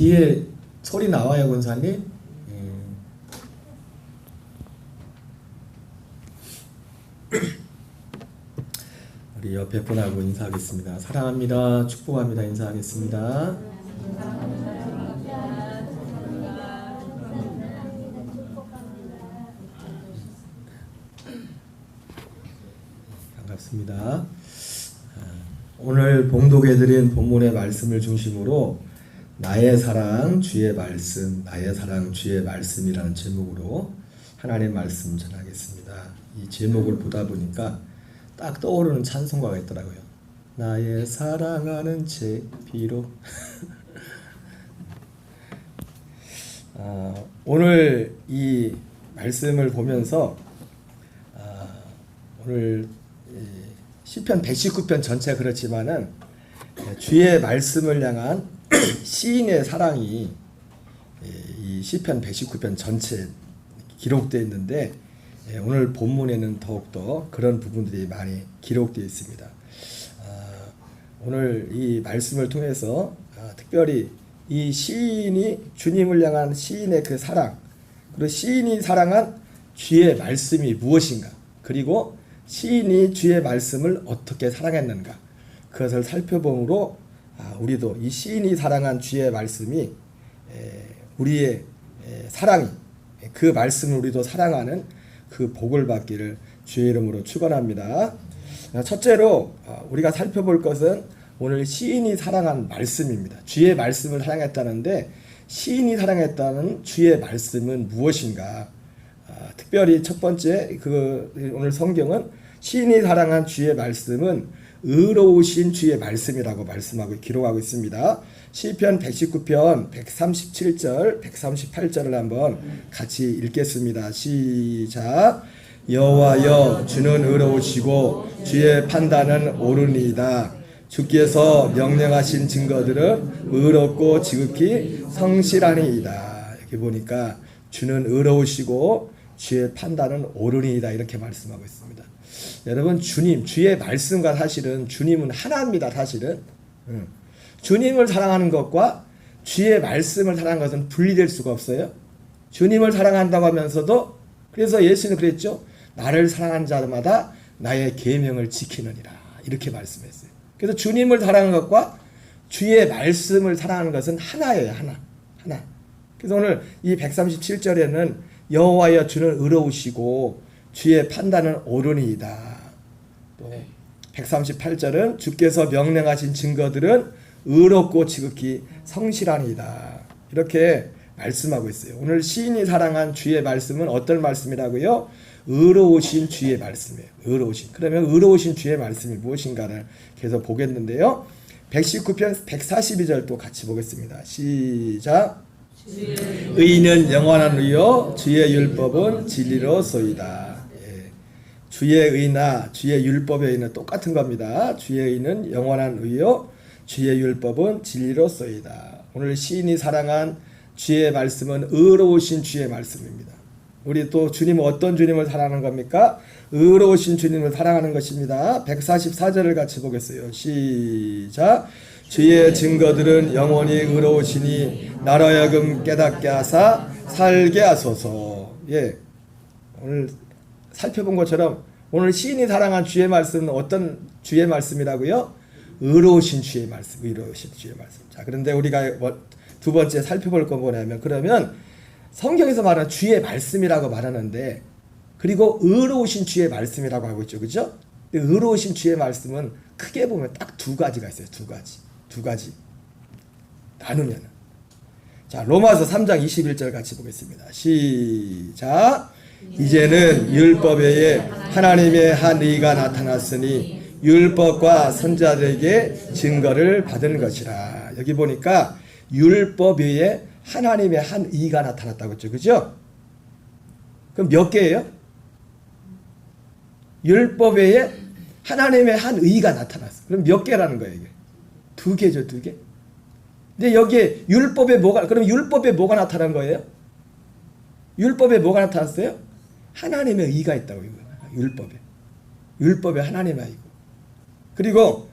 뒤에 소리 나와요, 권사님? 우리 옆에 분하고 인사하겠습니다. 사랑합니다. 축복합니다. 인사하겠습니다. 반갑습니다. 오늘 봉독해드린 본문의 말씀을 중심으로 나의 사랑 주의 말씀, 나의 사랑 주의 말씀이라는 제목으로 하나님의 말씀 전하겠습니다. 이 제목을 보다 보니까 딱 떠오르는 찬송가가 있더라고요. 나의 사랑하는 제 비로. 오늘 이 말씀을 보면서 오늘 시편 119편 전체 그렇지만은 주의 말씀을 향한 시인의 사랑이 이 시편 119편 전체에 기록되어 있는데 오늘 본문에는 더욱더 그런 부분들이 많이 기록되어 있습니다. 오늘 이 말씀을 통해서 특별히 이 시인이 주님을 향한 시인의 그 사랑, 그리고 시인이 사랑한 주의 말씀이 무엇인가, 그리고 시인이 주의 말씀을 어떻게 사랑했는가, 그것을 살펴봄으로 우리도 이 시인이 사랑한 주의 말씀이 우리의 사랑이, 그 말씀을 우리도 사랑하는 그 복을 받기를 주의 이름으로 축원합니다. 첫째로 우리가 살펴볼 것은 오늘 시인이 사랑한 말씀입니다. 주의 말씀을 사랑했다는데 시인이 사랑했다는 주의 말씀은 무엇인가? 특별히 첫 번째 오늘 성경은 시인이 사랑한 주의 말씀은 의로우신 주의 말씀이라고 말씀하고 기록하고 있습니다. 시편 119편 137절 138절을 한번 같이 읽겠습니다. 시작. 여호와여 주는 의로우시고 주의 판단은 옳으니이다. 주께서 명령하신 증거들은 의롭고 지극히 성실하니이다. 여기 보니까 주는 의로우시고 주의 판단은 옳으니이다 이렇게 말씀하고 있습니다. 여러분, 주의 말씀과 사실은 주님은 하나입니다. 사실은 주님을 사랑하는 것과 주의 말씀을 사랑하는 것은 분리될 수가 없어요. 주님을 사랑한다고 하면서도, 그래서 예수는 그랬죠. 나를 사랑하는 자마다 나의 계명을 지키느니라 이렇게 말씀했어요. 그래서 주님을 사랑하는 것과 주의 말씀을 사랑하는 것은 하나예요. 하나. 그래서 오늘 이 137절에는 여호와여 주는 의로우시고 주의 판단은 옳으니이다. 또 138절은 주께서 명령하신 증거들은 의롭고 지극히 성실하니이다. 이렇게 말씀하고 있어요. 오늘 시인이 사랑한 주의 말씀은 어떤 말씀이라고요? 의로우신 주의 말씀이에요. 의로우신. 그러면 의로우신 주의 말씀이 무엇인가를 계속 보겠는데요. 119편 142절 또 같이 보겠습니다. 시작. 의인은 영원한 의요 주의 율법은 진리로소이다. 주의 의나 주의 율법의 의는 똑같은 겁니다. 주의 의는 영원한 의요 주의 율법은 진리로소이다. 오늘 시인이 사랑한 주의 말씀은 의로우신 주의 말씀입니다. 우리 또 주님은 어떤 주님을 사랑하는 겁니까? 의로우신 주님을 사랑하는 것입니다. 144절을 같이 보겠어요. 시작. 주의 증거들은 영원히 의로우시니 나로 하여금 깨닫게 하사 살게 하소서. 오늘 살펴본 것처럼 오늘 시인이 사랑한 주의 말씀은 어떤 주의 말씀이라고요? 의로우신 주의 말씀, 의로우신 주의 말씀. 자, 그런데 우리가 두 번째 살펴볼 건 뭐냐면, 그러면 성경에서 말하는 주의 말씀이라고 말하는데, 그리고 의로우신 주의 말씀이라고 하고 있죠, 그죠? 의로우신 주의 말씀은 크게 보면 딱 두 가지가 있어요. 두 가지 나누면. 자, 로마서 3장 21절 같이 보겠습니다. 시작. 이제는 율법 외에 하나님의 한 의가 나타났으니 율법과 선자들에게 증거를 받은 것이라. 여기 보니까 율법 외에 하나님의 한 의가 나타났다고 했죠. 그죠? 그럼 몇 개예요? 율법 외에 하나님의 한 의가 나타났어. 그럼 몇 개라는 거예요, 이게? 두 개죠, 두 개. 근데 여기에 그럼 율법에 뭐가 나타난 거예요? 율법에 뭐가 나타났어요? 하나님의 의가 있다고, 이거. 율법에 하나님의 의고. 그리고,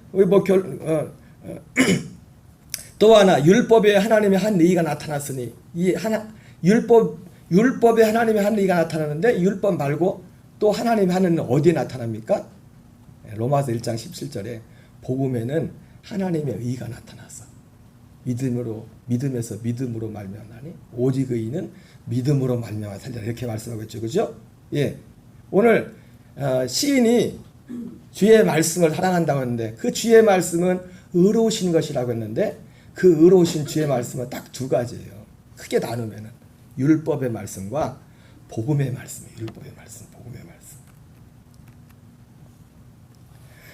또 하나 율법에 하나님의 한 의가 나타났으니 이 하나 율법에 하나님의 한 의가 나타나는데 율법 말고 또 하나님의 한 의는 어디에 나타납니까? 로마서 1장 17절에 복음에는 하나님의 의가 나타났어. 믿음에서 믿음으로 말미암나니 오직 의인은 믿음으로 말미암아 살리라 이렇게 말씀하고 있죠. 그죠? 예. 오늘 시인이 주의 말씀을 사랑한다고 했는데 그 주의 말씀은 의로우신 것이라고 했는데 그 의로우신 주의 말씀은 딱 두 가지예요. 크게 나누면은 율법의 말씀과 복음의 말씀이에요. 율법의 말씀, 복음의 말씀.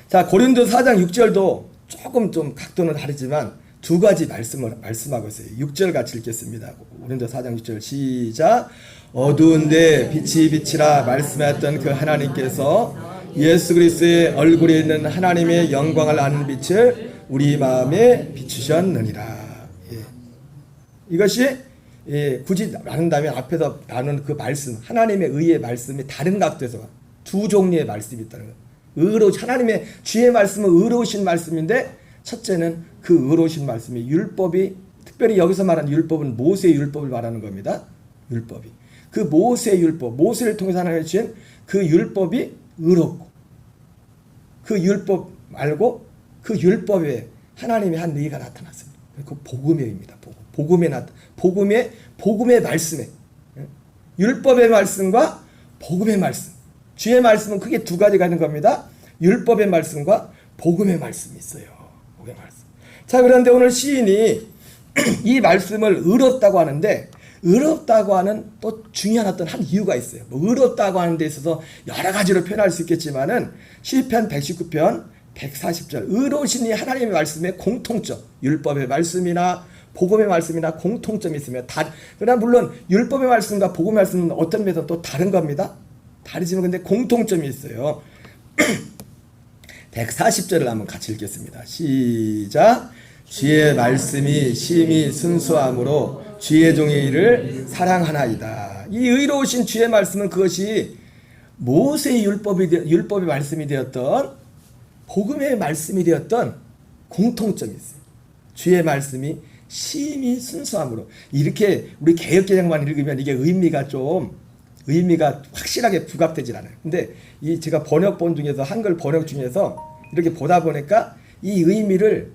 자, 고린도 4장 6절도 조금 좀 각도는 다르지만 두 가지 말씀을 말씀하고 있어요. 6절 같이 읽겠습니다. 고린도 4장 6절 시작. 어두운데 빛이 빛이라 말씀하였던 그 하나님께서 예수 그리스도의 얼굴에 있는 하나님의 영광을 아는 빛을 우리 마음에 비추셨느니라. 예. 이것이 굳이 나눈다면 앞에서 나눈 그 말씀, 하나님의 의의 말씀이 다른 각도에서 두 종류의 말씀이 있다는 거예요. 하나님의 주의 말씀은 의로우신 말씀인데 첫째는 그 의로우신 말씀이 율법이 특별히 여기서 말하는 율법은 모세의 율법을 말하는 겁니다. 율법이. 그 모세의 율법, 모세를 통해서 하나님이 주신 그 율법이 의롭고 그 율법 말고 그 율법에 하나님의 한 의가 나타났습니다. 그 복음의 의입니다. 복음의 말씀에 율법의 말씀과 복음의 말씀. 주의 말씀은 크게 두 가지가 있는 겁니다. 율법의 말씀과 복음의 말씀이 있어요. 복음의 말씀. 자, 그런데 오늘 시인이 이 말씀을 의롭다고 하는데 의롭다고 하는 또 중요한 어떤 한 이유가 있어요. 뭐 의롭다고 하는 데 있어서 여러 가지로 표현할 수 있겠지만은 시편 119편 140절 의로우신 이 하나님의 말씀의 공통점 율법의 말씀이나 복음의 말씀이나 공통점이 있으며 그러나 물론 율법의 말씀과 복음의 말씀은 어떤 면에서 또 다른 겁니다. 다르지만 근데 공통점이 있어요. 140절을 한번 같이 읽겠습니다. 시작. 주의 말씀이 심히 순수함으로 주의 종의 일을 사랑하나이다. 이 의로우신 주의 말씀은 그것이 모세의 율법의 말씀이 되었던 복음의 말씀이 되었던 공통점이 있어요. 주의 말씀이 심히 순수함으로 이렇게 우리 개역개정만 읽으면 이게 의미가 확실하게 부각되질 않아요. 근데 이 제가 번역본 중에서 한글 번역 중에서 이렇게 보다 보니까 이 의미를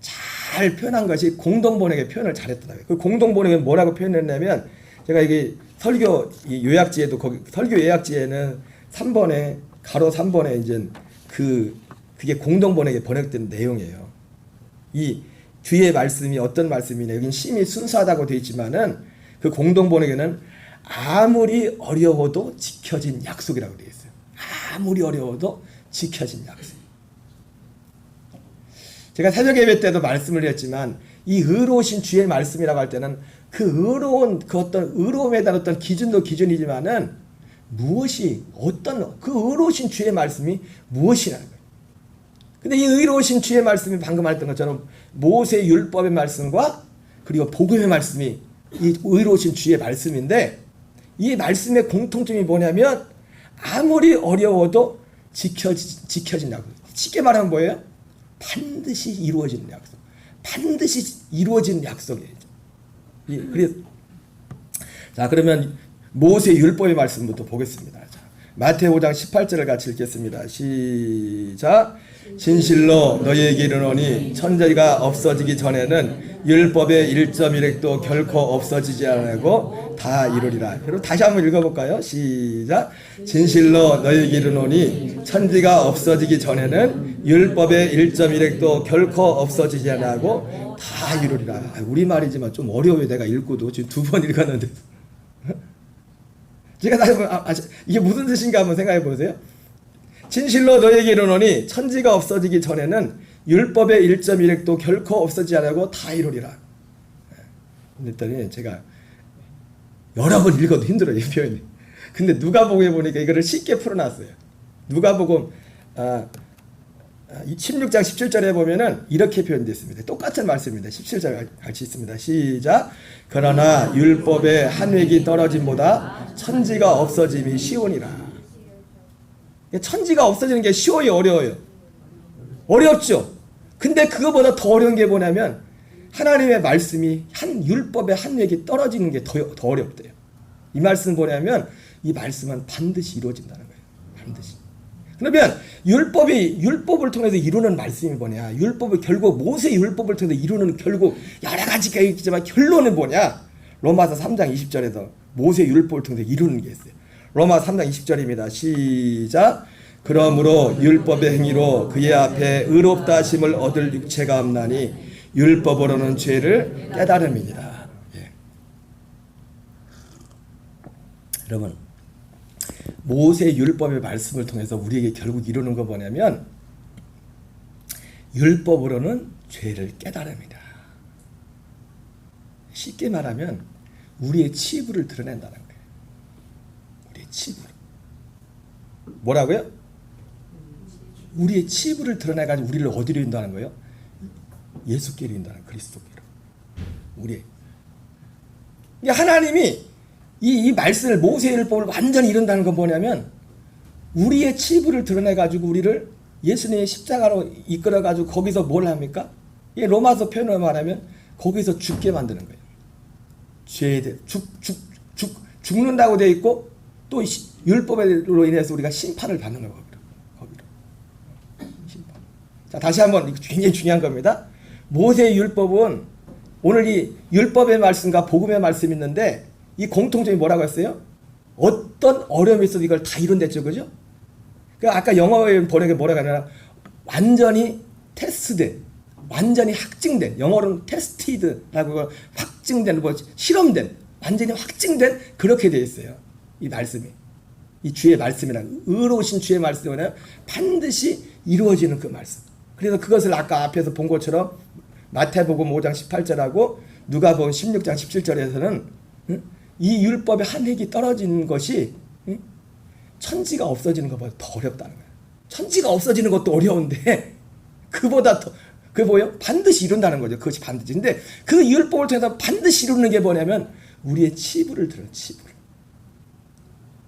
잘 표현한 것이 공동번역의 표현을 잘했더라고요. 그 공동번역은 뭐라고 표현했냐면 제가 이게 설교 요약지에도 거기 설교 요약지에는 3번에 가로 3번에 이제 그게 공동번역에 번역된 내용이에요. 이 주의 말씀이 어떤 말씀이냐 여긴 심히 순수하다고 되어 있지만은 그 공동번역에는 아무리 어려워도 지켜진 약속이라고 되어 있어요. 아무리 어려워도 지켜진 약속. 제가 새벽예배 때도 말씀을 드렸지만 이 의로우신 주의 말씀이라고 할 때는 그 의로운 그 어떤 의로움에 대한 어떤 기준도 기준이지만은 그 의로우신 주의 말씀이 무엇이라는 거예요. 근데 이 의로우신 주의 말씀이 방금 말했던 것처럼 모세 율법의 말씀과 그리고 복음의 말씀이 이 의로우신 주의 말씀인데 이 말씀의 공통점이 뭐냐면 아무리 어려워도 지켜진 약속. 쉽게 말하면 뭐예요? 반드시 이루어지는 약속. 반드시 이루어지는 약속이에요. 그래서 자, 그러면 모세 율법의 말씀부터 보겠습니다. 자, 마태오 5장 18절을 같이 읽겠습니다. 시작. 진실로 너희에게 이르노니 천지가 없어지기 전에는 율법의 1.1획도 결코 없어지지 않고 다 이루리라. 그리고 다시 한번 읽어볼까요? 시작. 진실로 너희에게 이르노니 천지가 없어지기 전에는 율법의 1.1획도 결코 없어지지 않고 다 이루리라. 우리말이지만 좀 어려워요. 내가 읽고도 지금 2번 읽었는데 제가 다시 한번 이게 무슨 뜻인가 한번 생각해 보세요. 진실로 너희에게 이르노니 천지가 없어지기 전에는 율법의 1.1획도 결코 없어지지 않고 다 이루리라. 그랬더니 제가 여러 번 읽어도 힘들어요, 이 표현이. 근데 누가복음에 보니까 이거를 쉽게 풀어놨어요. 누가복음 16장 17절에 보면은 이렇게 표현되어 있습니다. 똑같은 말씀입니다. 17절 같이 있습니다. 시작. 그러나 율법의 한 획이 떨어짐보다 천지가 없어짐이 쉬우니라. 천지가 없어지는 게 쉬워요, 어려워요? 어렵죠. 근데 그거보다 더 어려운 게 뭐냐면 하나님의 말씀이 한 율법의 한 획이 떨어지는 게 더 어렵대요. 이 말씀은 뭐냐면 이 말씀은 반드시 이루어진다는 거예요. 반드시. 그러면 율법을 통해서 이루는 말씀이 뭐냐? 율법을 결국 모세 율법을 통해서 이루는 결국 여러 가지가 있지만 결론은 뭐냐? 로마서 3장 20절에서 모세 율법을 통해서 이루는 게 있어요. 로마 3장 20절입니다. 시작. 그러므로 율법의 행위로 그의 앞에 의롭다 하심을 얻을 육체가 없나니 율법으로는 죄를 깨달음이니라. 예. 여러분, 모세 율법의 말씀을 통해서 우리에게 결국 이루는 거 뭐냐면 율법으로는 죄를 깨달음이다. 쉽게 말하면 우리의 치부를 드러낸다는 거예요. 우리의 치부를. 뭐라고요? 우리의 치부를 드러내가지고 우리를 어디로 인도하는 거예요? 예수께로 인도하는 그리스도께로. 우리 하나님이 이 말씀을 모세율법을 완전히 이룬다는 건 뭐냐면 우리의 치부를 드러내가지고 우리를 예수님의 십자가로 이끌어가지고 거기서 뭘 합니까? 이 로마서 표현을 말하면 거기서 죽게 만드는 거예요. 죄에 대해 죽는다고 되어 있고 또 율법으로 인해서 우리가 심판을 받는 거예요. 거기로. 심판. 자, 다시 한번 굉장히 중요한 겁니다. 모세의 율법은 오늘 이 율법의 말씀과 복음의 말씀이 있는데 이 공통점이 뭐라고 했어요? 어떤 어려움이 있어도 이걸 다 이룬댔죠, 그죠? 그러니까 아까 영어의 번역에 뭐라고 하냐면 완전히 테스트된, 완전히 확증된, 영어로는 테스티드라고 확증된, 실험된, 완전히 확증된 그렇게 되어 있어요. 이 말씀이, 이 주의 말씀이란 의로우신 주의 말씀은 반드시 이루어지는 그 말씀. 그래서 그것을 아까 앞에서 본 것처럼 마태복음 5장 18절하고 누가복음 16장 17절에서는 이 율법의 한 획이 떨어지는 것이 천지가 없어지는 것보다 더 어렵다는 거예요. 천지가 없어지는 것도 어려운데 그보다 더 그게 뭐예요? 반드시 이룬다는 거죠. 그것이 반드시. 근데 그 율법을 통해서 반드시 이루는 게 뭐냐면 우리의 치부를 드러내는 치부를.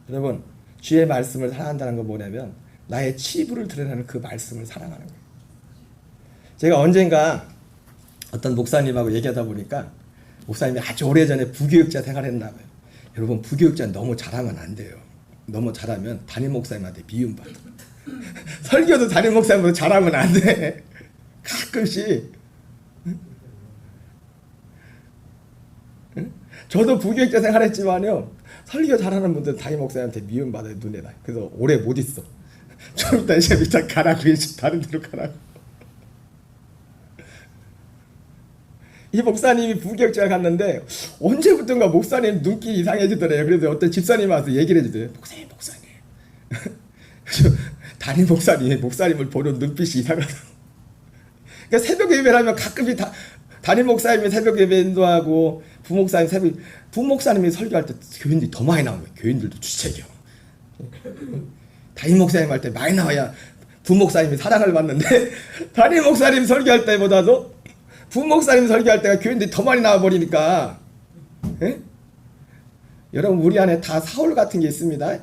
여러분, 주의 말씀을 사랑한다는 건 뭐냐면 나의 치부를 드러내는 그 말씀을 사랑하는 거예요. 제가 언젠가 어떤 목사님하고 얘기하다 보니까 목사님이 아주 오래전에 부교육자 생활했나 봐요. 여러분, 부교육자는 너무 잘하면 안 돼요. 너무 잘하면 담임 목사님한테 미움받아. 설교도 담임 목사님보다 잘하면 안 돼. 가끔씩. 저도 부교육자 생활했지만요. 설교 잘하는 분들은 담임 목사님한테 미움받아요. 눈에다. 그래서 오래 못 있어. 좀 이따 이제 밑에 가라고 다른 데로 가라고. 이 목사님이 부교육자 갔는데 언제부턴가 목사님 눈길이 이상해지더래요. 그래서 어떤 집사님이 와서 얘기를 해주더래요. 목사님. 담임 목사님을 보는 눈빛이 이상하다. 그러니까 새벽 예배를 하면 가끔씩 담임 목사님이 새벽 예배 인도하고 부목사님이 설교할 때 교인들이 더 많이 나온 거예요. 교인들도 주책이요. 담임 목사님 할 때 많이 나와야 부목사님이 사랑을 받는데 담임 목사님 설교할 때보다도 부목사님 설교할 때가 교인들이 더 많이 나와버리니까 여러분 우리 안에 다 사울 같은 게 있습니다.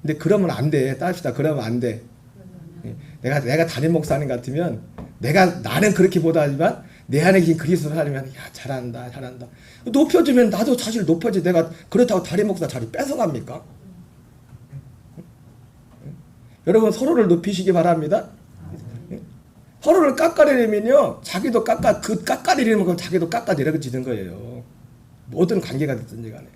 근데 그러면 안 돼. 따릅시다. 그러면 안 돼. 내가 담임 목사님 같으면 나는 그렇게 보다지만 내 안에 계신 그리스도를 하려면 야 잘한다. 높여주면 나도 사실 높아지. 내가 그렇다고 담임 목사 자리 뺏어갑니까? 여러분 서로를 높이시기 바랍니다. 서로를 깎아내리면요 자기도 깎아내리는 만큼 자기도 깎아내려지는 거예요. 모든 관계가 됐든지 간에.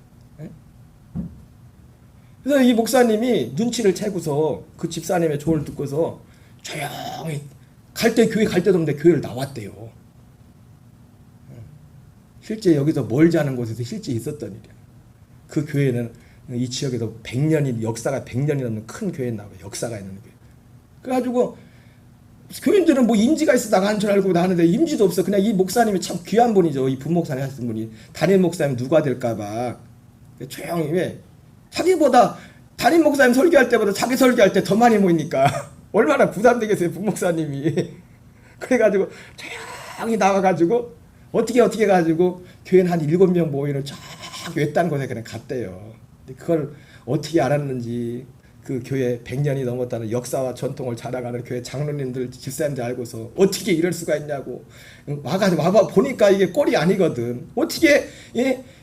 그래서 이 목사님이 눈치를 채고서 그 집사님의 조언을 듣고서 조용히 교회 갈 데도 없는데 교회를 나왔대요. 실제 여기서 멀지 않은 곳에서 실제 있었던 일이야. 그 교회는 이 지역에서 역사가 100년이 넘는 큰 교회에 나와요. 역사가 있는 교회. 그래가지고 교인들은 뭐 임지가 있어 나가는 줄 알고 나가는데 임지도 없어. 그냥 이 목사님이 참 귀한 분이죠. 이 부목사님 하신 분이. 담임 목사님 누가 될까봐 조용히 왜 자기보다 담임 목사님 설교할 때보다 자기 설교할 때 더 많이 모이니까 얼마나 부담되겠어요 부목사님이. 그래가지고 조용히 나와가지고 어떻게 해가지고 교회는 한 7명 모이는 쫙 외딴 곳에 그냥 갔대요. 근데 그걸 어떻게 알았는지 그 교회 100년이 넘었다는 역사와 전통을 자랑하는 교회 장로님들, 집사님들 알고서 어떻게 이럴 수가 있냐고 와봐 보니까 이게 꼴이 아니거든. 어떻게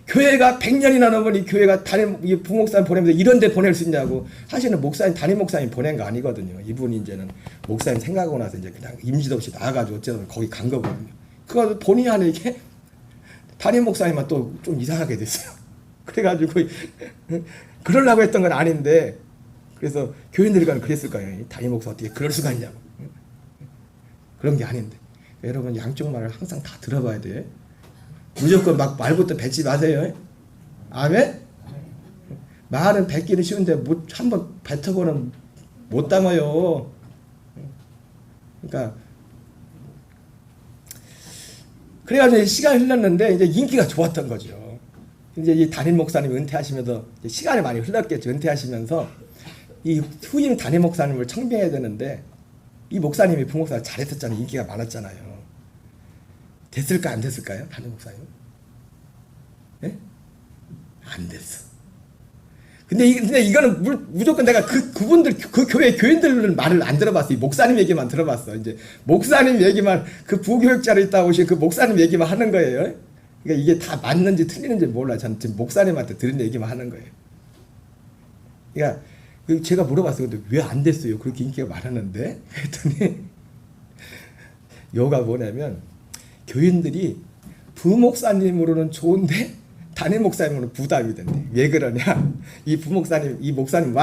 교회가 100년이나 넘은 이 교회가 담임 부목사님 보내면서 이런 데 보낼 수 있냐고 하시는 목사님, 담임 목사님 보낸 거 아니거든요. 이분이 이제는 목사님 생각하고 나서 이제 그냥 임시도 없이 나가가지고 어쨌든 거기 간 거거든요. 그거 본의 아니게 담임 목사님만 또 좀 이상하게 됐어요. 그래가지고 그러려고 했던 건 아닌데, 그래서 교인들이 그랬을 거예요. 담임 목사 어떻게 그럴 수가 있냐고. 그런 게 아닌데. 여러분 양쪽 말을 항상 다 들어봐야 돼. 무조건 막 말부터 뱉지 마세요. 아멘? 말은 뱉기는 쉬운데 한번 뱉어보는 못 담아요. 그러니까 그래가지고 시간이 흘렀는데 이제 인기가 좋았던 거죠. 이제 이 담임 목사님 은퇴하시면서 시간이 많이 흘렀겠죠. 은퇴하시면서 이 후임 담임 목사님을 청빙해야 되는데 이 목사님이 부목사를 잘했었잖아요. 인기가 많았잖아요. 됐을까 안 됐을까요? 담임 목사님? 예? 안 됐어. 근데 이거는 무조건 내가 그분들 그 교회 교인들 말을 안 들어봤어. 이 목사님 얘기만 들어봤어. 이제 목사님 얘기만 그 부교육자로 있다 오신 그 목사님 얘기만 하는 거예요. 그러니까 이게 다 맞는지 틀리는지 몰라. 저는 지금 목사님한테 들은 얘기만 하는 거예요. 그러니까 제가 물어봤어요. 근데 왜 안 됐어요? 그렇게 인기가 많았는데? 했더니 요가 뭐냐면 교인들이 부목사님으로는 좋은데 담임 목사님으로는 부담이 된대. 왜 그러냐? 이 부목사님, 이 목사님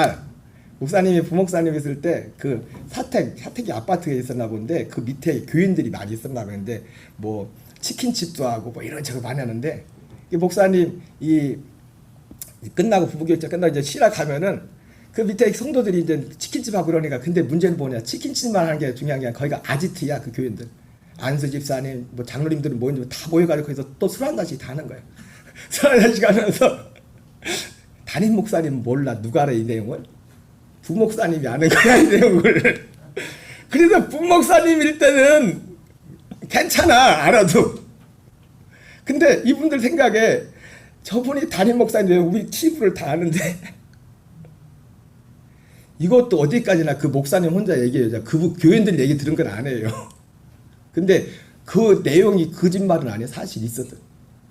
목사님이 부목사님 있을 때 그 사택이 아파트에 있었나 본데 그 밑에 교인들이 많이 있었나 본데 뭐 치킨집도 하고 뭐 이런 저런 많이 하는데 이 목사님 끝나고 부부교육자 끝나고 이제 쉬러 가면은 그 밑에 성도들이 이제 치킨집 하고 그러니까 근데 문제는 뭐냐? 치킨집만 하는 게 중요한 게 아니라 거기가 아지트야. 그 교인들. 안수 집사님, 뭐 장로님들은 뭐인지 다 모여가지고 거기서 또 술 한 잔씩 다 하는 거예요. 술 한 잔씩 하면서 담임 목사님 몰라. 누가 알아 이 내용을? 부목사님이 아는 거야 이 내용을. 그래서 부목사님일 때는 괜찮아 알아도. 근데 이분들 생각에 저분이 담임 목사님 왜 우리 치부를 다 아는데 이것도 어디까지나 그 목사님 혼자 얘기해요. 그 교인들 얘기 들은 건 아니에요. 근데 그 내용이 거짓말은 아니에요. 사실 있었던.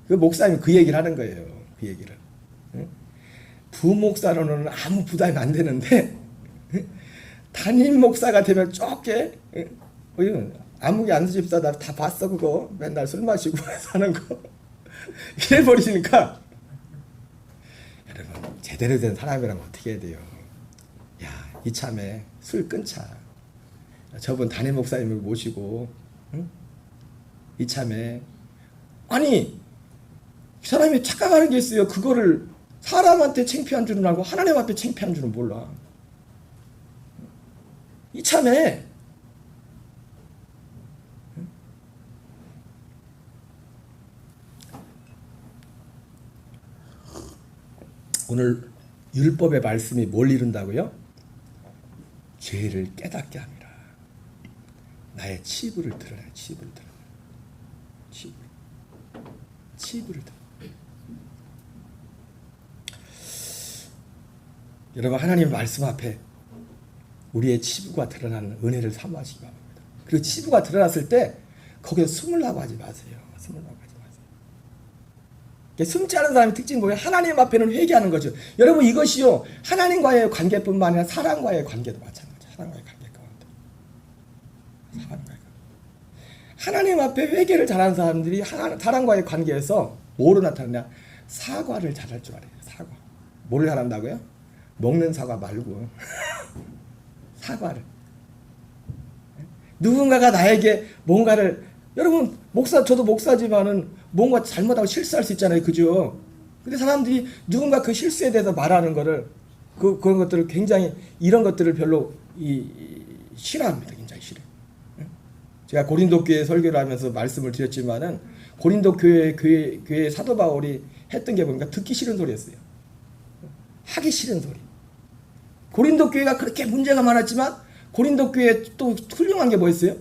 그 목사님이 그 얘기를 하는 거예요. 그 얘기를. 부목사로는 아무 부담이 안 되는데 담임 목사가 되면 좁게 아무개 안수 집사 나 다 봤어 그거 맨날 술 마시고 사는 거 이래 버리니까 여러분 제대로 된 사람이라면 어떻게 해야 돼요? 야 이참에 술 끊자. 저분 담임 목사님을 모시고 이참에 아니 이 사람이 착각하는 게 있어요. 그거를 사람한테 창피한 줄은 알고 하나님 앞에 창피한 줄은 몰라. 이참에 오늘 율법의 말씀이 뭘 이룬다고요? 죄를 깨닫게 합니다. 나의 치부를 드러내. 치부를 드러내. 여러분 하나님 말씀 앞에 우리의 치부가 드러나는 은혜를 사모하시기 바랍니다. 그리고 치부가 드러났을 때 거기에 숨으려고 하지 마세요. 숨지 않은 사람의 특징이 뭐예요? 하나님 앞에는 회개하는 거죠. 여러분 이것이요 하나님과의 관계뿐만 아니라 사람과의 관계도 마찬가지예요. 사람과의 관계 가운데 하나님 앞에 회개를 잘하는 사람들이 사람과의 관계에서 뭐로 나타나냐? 사과를 잘할 줄 알아요. 사과. 뭘 잘한다고요? 먹는 사과 말고 사과를. 누군가가 나에게 뭔가를 여러분 저도 목사지만은 뭔가 잘못하고 실수할 수 있잖아요. 그죠? 근데 사람들이 누군가 그 실수에 대해서 말하는 거를 그런 것들을 굉장히 이런 것들을 별로 싫어합니다. 굉장히 싫어요. 제가 고린도 교회 설교를 하면서 말씀을 드렸지만은 고린도 교회 사도 바울이 했던 게 보니까 듣기 싫은 소리였어요. 하기 싫은 소리. 고린도 교회가 그렇게 문제가 많았지만 고린도 교회에 또 훌륭한 게 뭐였어요?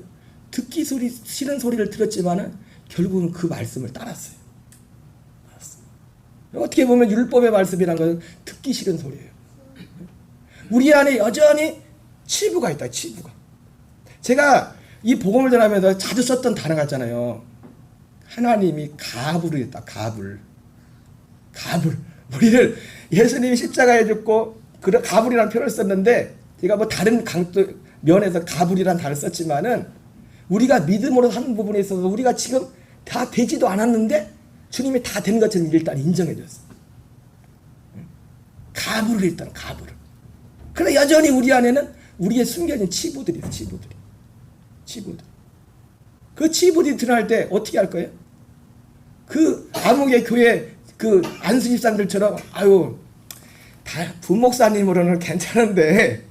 듣기 싫은 소리를 들었지만은 결국은 그 말씀을 따랐어요. 어떻게 보면 율법의 말씀이란 것은 듣기 싫은 소리예요. 우리 안에 여전히 치부가 있다. 치부가. 제가 이 복음을 전하면서 자주 썼던 단어가 있잖아요. 하나님이 가불을 했다. 가불. 우리를 예수님이 십자가에 죽고 그런 가불이라는 표현을 썼는데 제가 뭐 다른 면에서 가불이라는 단어를 썼지만은 우리가 믿음으로 하는 부분에 있어서 우리가 지금 다 되지도 않았는데 주님이 다 된 것처럼 일단 인정해 줬어요. 가불을 일단 가불을. 그러나 여전히 우리 안에는 우리의 숨겨진 치부들이 있어요. 치부들. 그 치부들이 드러날 때 어떻게 할 거예요? 그 암흑의 교회 그 안수 집사님들처럼 아유 부목사님으로는 괜찮은데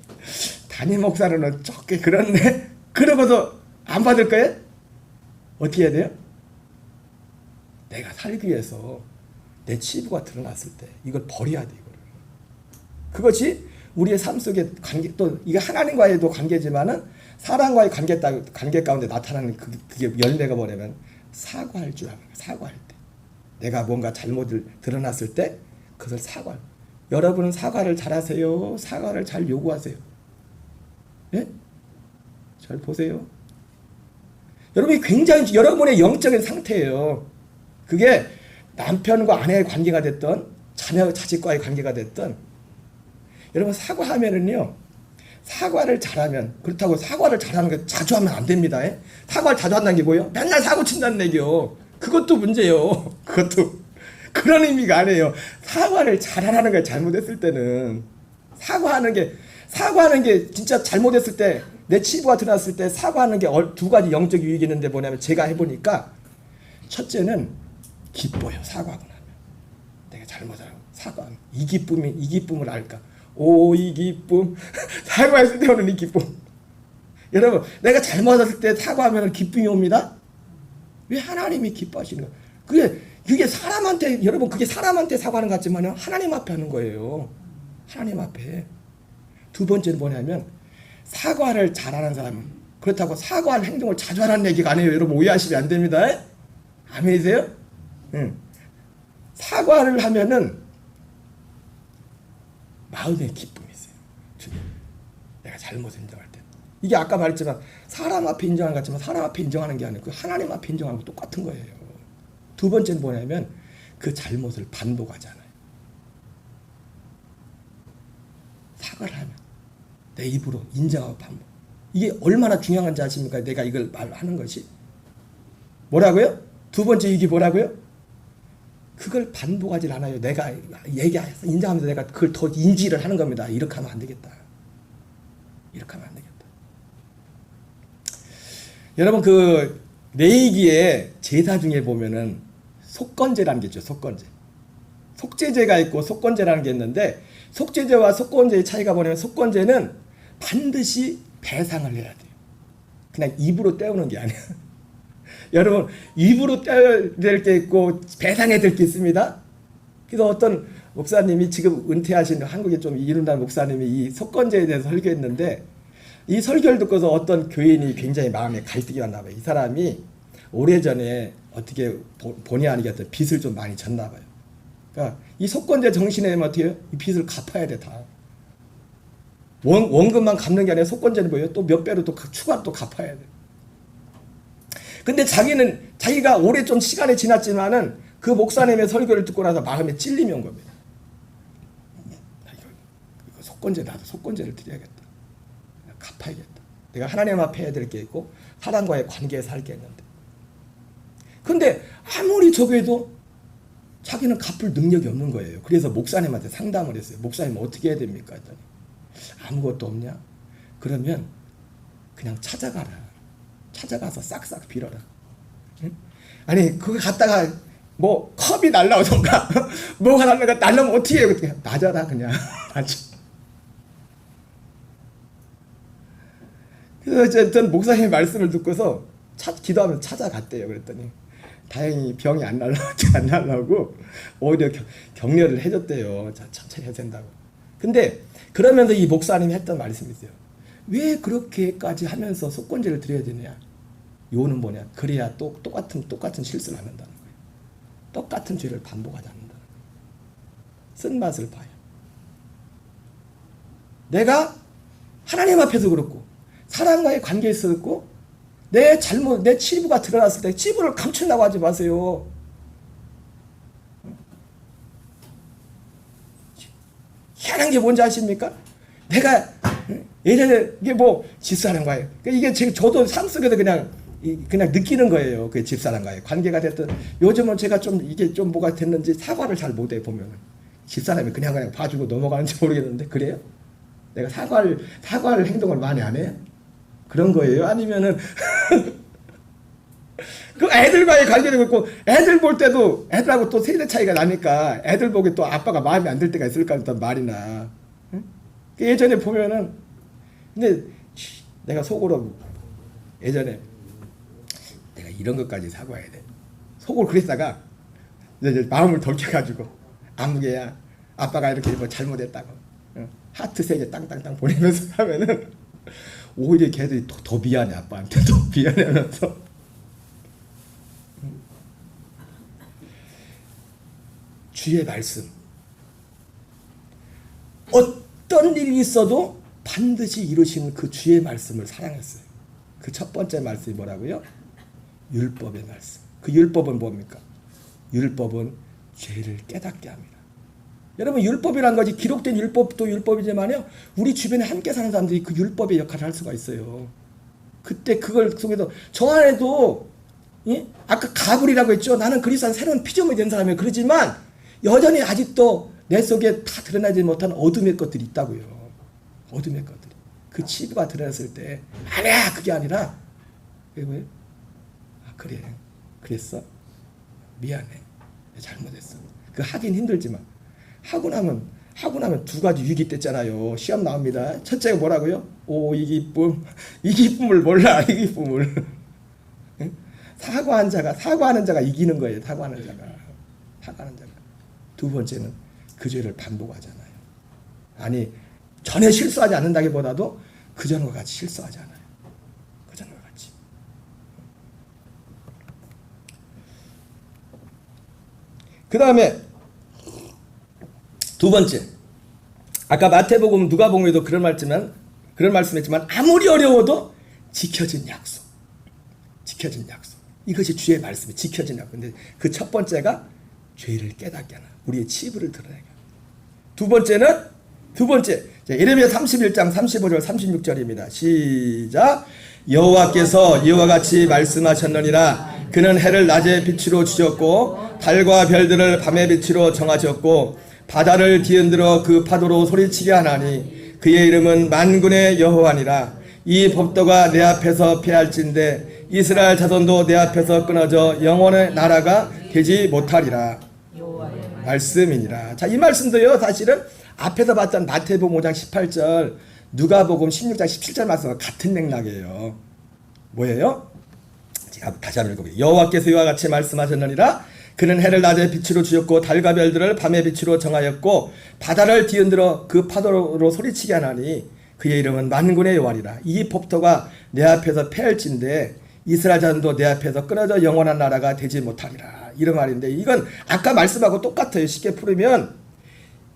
담임 목사로는 조금 그렇네. 그러고도 안 받을 거예요? 어떻게 해야 돼요? 내가 살기 위해서 내 치부가 드러났을 때 이걸 버려야 돼. 이거를. 그것이 우리의 삶 속의 관계, 또 이게 하나님과의도 관계지만은 사람과의 관계 가운데 나타나는 그게 열매가 뭐냐면 사과할 줄 아는 거예요. 사과할 때. 내가 뭔가 잘못을 드러났을 때 그것을 사과할. 여러분은 사과를 잘하세요? 사과를 잘 요구하세요? 예? 잘 보세요. 여러분이 굉장히 여러분의 영적인 상태예요. 그게 남편과 아내의 관계가 됐던 자녀 자식과의 관계가 됐던 여러분 사과하면은요. 사과를 잘하면 그렇다고 사과를 잘하는 게 자주 하면 안 됩니다. 예? 사과를 자주 한다는 게 뭐예요? 맨날 사고 친다는 얘기요. 그것도 문제예요. 그것도 그런 의미가 아니에요. 사과를 잘하는 걸 잘못했을 때는 사과하는 게 진짜 잘못했을 때 내 치부가 드러났을 때 사과하는 게 두 가지 영적 유익이 있는데 뭐냐면 제가 해보니까 첫째는 기뻐요. 사과하고 나면 내가 잘못하고 사과하면 이 기쁨을 알까? 오 이 기쁨 사과했을 때 오는 이 기쁨. 여러분 내가 잘못했을 때 사과하면 기쁨이 옵니다. 왜 하나님이 기뻐하시는 거예요? 그게 사람한테 여러분 그게 사람한테 사과하는 것 같지만 하나님 앞에 하는 거예요. 하나님 앞에. 두 번째는 뭐냐면 사과를 잘하는 사람은 그렇다고 사과하는 행동을 자주 하라는 얘기가 아니에요. 여러분 오해하시면 안 됩니다. 아멘이세요? 응. 사과를 하면은 마음에 기쁨이 있어요. 주님, 내가 잘못 인정할 때. 이게 아까 말했지만 사람 앞에 인정하는 것 같지만 사람 앞에 인정하는 게 아니고 하나님 앞에 인정하는 거 똑같은 거예요. 두 번째는 뭐냐면 그 잘못을 반복하잖아요. 사과를 하면 내 입으로 인정하고 반복. 이게 얼마나 중요한 건지 아십니까? 내가 이걸 말하는 것이. 뭐라고요? 두 번째 이게 뭐라고요? 그걸 반복하지 않아요. 내가 얘기해서 인정하면서 내가 그걸 더 인지를 하는 겁니다. 이렇게 하면 안 되겠다. 이렇게 하면 안 되겠다. 여러분 그 레위기에 제사 중에 보면은 속건제라는 게 있죠. 속건제. 속죄제가 있고 속건제라는 게 있는데 속죄제와 속건제의 차이가 뭐냐면 속건제는 반드시 배상을 해야 돼요. 그냥 입으로 때우는 게 아니야. 여러분 입으로 떼야 될 게 있고 배상해야 될 게 있습니다. 그래서 어떤 목사님이 지금 은퇴하신 한국에 좀 이른다는 목사님이 이 속건제에 대해서 설교했는데 이 설교를 듣고서 어떤 교인이 굉장히 마음에 갈등이 왔나 봐요. 이 사람이 오래전에 어떻게 본의 아니게 어떤 빚을 좀 많이 졌나 봐요. 그러니까 이 속건제 정신에 어떻게 해요? 이 빚을 갚아야 돼 다. 원금만 갚는 게 아니라 속건제는 뭐예요? 또 몇 배로 또 추가로 또 갚아야 돼. 근데 자기가 오래 좀 시간이 지났지만은 그 목사님의 설교를 듣고 나서 마음에 찔림이 온 겁니다. 이거 속건제 나도 속건제를 드려야겠다. 갚아야겠다. 내가 하나님 앞에 해야 될 게 있고 사람과의 관계에서 할 게 있는데. 근데 아무리 저게도 자기는 갚을 능력이 없는 거예요. 그래서 목사님한테 상담을 했어요. 목사님 어떻게 해야 됩니까? 했더니 아무것도 없냐? 그러면 그냥 찾아가라. 찾아가서 싹싹 빌어라. 응? 아니 그거 갖다가 뭐 컵이 날라오던가 뭐가 날라오면 어떻게 해요? 낮아라 그냥. 낮아. 그래서 어쨌든 목사님의 말씀을 듣고서 기도하면서 찾아갔대요. 그랬더니 다행히 병이 안 날라오고 오히려 격려를 해줬대요. 자, 천천히 해도 된다고. 근데 그러면서 이 목사님이 했던 말씀이 있어요. 왜 그렇게까지 하면서 속건제를 드려야 되냐? 요는 뭐냐? 그래야 똑같은 실수를 안 한다는 거예요. 똑같은 죄를 반복하지 않는다는 거예요. 쓴맛을 봐요. 내가 하나님 앞에서 그렇고 사람과의 관계에서 그렇고 내 잘못, 내 치부가 드러났을 때 치부를 감춘다고 하지 마세요. 희한한 게 뭔지 아십니까? 내가 예전에 이게 뭐 집사람과의 이게 지금 저도 삶 속에서 그냥 느끼는 거예요. 그 집사람과의 관계가 됐든 요즘은 제가 좀 이게 좀 뭐가 됐는지 사과를 잘 못해 보면은 집사람이 그냥 봐주고 넘어가는지 모르겠는데 그래요? 내가 사과할 행동을 많이 안 해요? 그런 거예요? 아니면은 그 애들과의 관계도 그렇고 애들 볼 때도 애들하고 또 세대 차이가 나니까 애들 보기 또 아빠가 마음에 안 들 때가 있을 까 말이나 응? 예전에 보면은 근데 내가 속으로 예전에 내가 이런 것까지 사과해야 돼 속으로 그랬다가 이제 마음을 돌켜가지고 아무개야 아빠가 이렇게 뭐 잘못했다고 응? 하트 3개 땅땅땅 보내면서 하면은 오히려 걔들이 더 미안해 아빠한테 더 미안해하면서 주의 말씀 어떤 일이 있어도 반드시 이루시는 그 주의 말씀을 사랑했어요. 그 첫 번째 말씀이 뭐라고요? 율법의 말씀. 그 율법은 뭡니까? 율법은 죄를 깨닫게 합니다. 여러분 율법이란 것이 기록된 율법도 율법이지만요 우리 주변에 함께 사는 사람들이 그 율법의 역할을 할 수가 있어요. 그때 그걸 속에서 저 안에도 예? 아까 가불이라고 했죠. 나는 그리스도 안 새로운 피조물이 된 사람이에요. 그러지만 여전히 아직도 내 속에 다 드러나지 못한 어둠의 것들이 있다고요. 어둠의 것들이. 그 치부가 드러났을 때 아니야 그게 아니라 왜? 아 그래 그랬어? 미안해 잘못했어. 그 하긴 힘들지만 하고 나면 두 가지 위기 때잖아요. 시험 나옵니다. 첫째가 뭐라고요? 이 기쁨을 몰라 이 기쁨을. 사과하는 자가 이기는 거예요. 사과하는 자가. 두 번째는 그 죄를 반복하잖아요. 아니 전혀 실수하지 않는다기보다도 그 전과 같이 실수하지 않아요. 그 전과 같이. 그 다음에 두 번째, 아까 마태복음 누가복음에도 그런 말씀했지만 아무리 어려워도 지켜진 약속. 이것이 주의 말씀이 지켜진 약속. 근데 그 첫 번째가 죄를 깨닫게 하나, 우리의 치부를 드러내게 하나. 두 번째, 예레미야 31장 35절 36절입니다. 시작. 여호와께서 이와 같이 말씀하셨느니라. 그는 해를 낮의 빛으로 주셨고 달과 별들을 밤의 빛으로 정하셨고 바다를 뒤흔들어 그 파도로 소리치게 하나니 그의 이름은 만군의 여호와니라. 이 법도가 내 앞에서 패할진대 이스라엘 자손도 내 앞에서 끊어져 영원의 나라가 되지 못하리라. 말씀이니라. 자, 이 말씀도요 사실은 앞에서 봤던 마태복음 5장 18절 누가복음 16장 17절 말씀과 같은 맥락이에요. 뭐예요? 제가 다시 한번 읽어볼게요. 여호와께서 이와 같이 말씀하셨느니라. 그는 해를 낮에 빛으로 주셨고 달과 별들을 밤의 빛으로 정하였고 바다를 뒤흔들어 그 파도로 소리치게 하나니 그의 이름은 만군의 여호와니라. 이 법도가 내 앞에서 패할진대 이스라엘 자손도 내 앞에서 끊어져 영원한 나라가 되지 못하리라. 이런 말인데 이건 아까 말씀하고 똑같아요. 쉽게 풀으면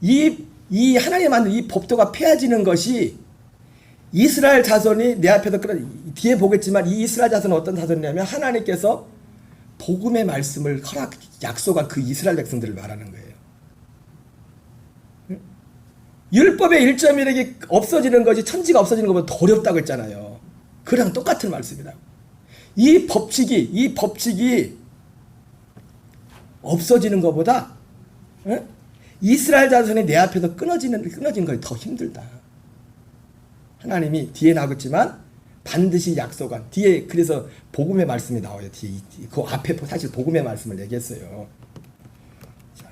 이 하나님 만든 이 법도가 패해지는 것이 이스라엘 자손이 내 앞에서 뒤에 보겠지만 이 이스라엘 자손은 어떤 자손이냐면 하나님께서 복음의 말씀을 약속한 그 이스라엘 백성들을 말하는 거예요. 율법의 1.1이 없어지는 것이 천지가 없어지는 것보다 더 어렵다고 했잖아요. 그랑 똑같은 말씀이다. 이 법칙이 없어지는 것보다 이스라엘 자손이 내 앞에서 끊어진 것이 더 힘들다. 하나님이 뒤에 나오겠지만 반드시 약속한 뒤에 그래서 복음의 말씀이 나와요. 뒤에 그 앞에 사실 복음의 말씀을 얘기했어요. 자,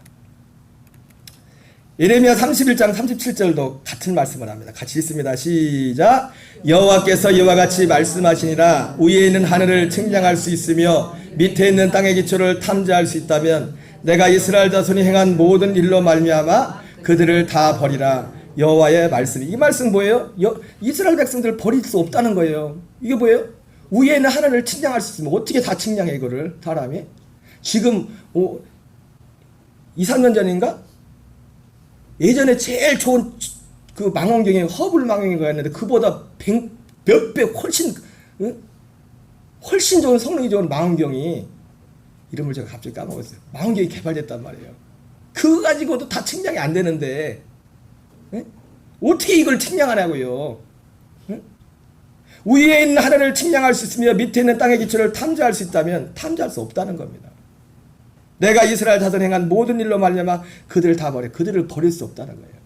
예레미야 31장 37절도 같은 말씀을 합니다. 같이 읽습니다. 시작. 여호와께서 이와 같이 말씀하시니라. 위에 있는 하늘을 측량할 수 있으며 밑에 있는 땅의 기초를 탐지할 수 있다면 내가 이스라엘 자손이 행한 모든 일로 말미암아 그들을 다 버리라. 여호와의 말씀이. 이 말씀 뭐예요? 이스라엘 백성들을 버릴 수 없다는 거예요. 이게 뭐예요? 위에 있는 하늘을 측량할 수 있으면 어떻게 다 측량해 이거를 사람이? 지금 2, 3년 전인가? 예전에 제일 좋은 그 망원경이 허블 망원경이 있는데 그보다 몇 배 훨씬 훨씬 좋은 성능이 좋은 망원경이 이름을 제가 갑자기 까먹었어요. 망원경이 개발됐단 말이에요. 그거 가지고도 다 측량이 안 되는데 어떻게 이걸 측량하냐고요. 위에 있는 하늘을 측량할 수 있으며 밑에 있는 땅의 기초를 탐지할 수 있다면 탐지할 수 없다는 겁니다. 내가 이스라엘 자손 행한 모든 일로 말미암아 그들을 다 버려. 그들을 버릴 수 없다는 거예요.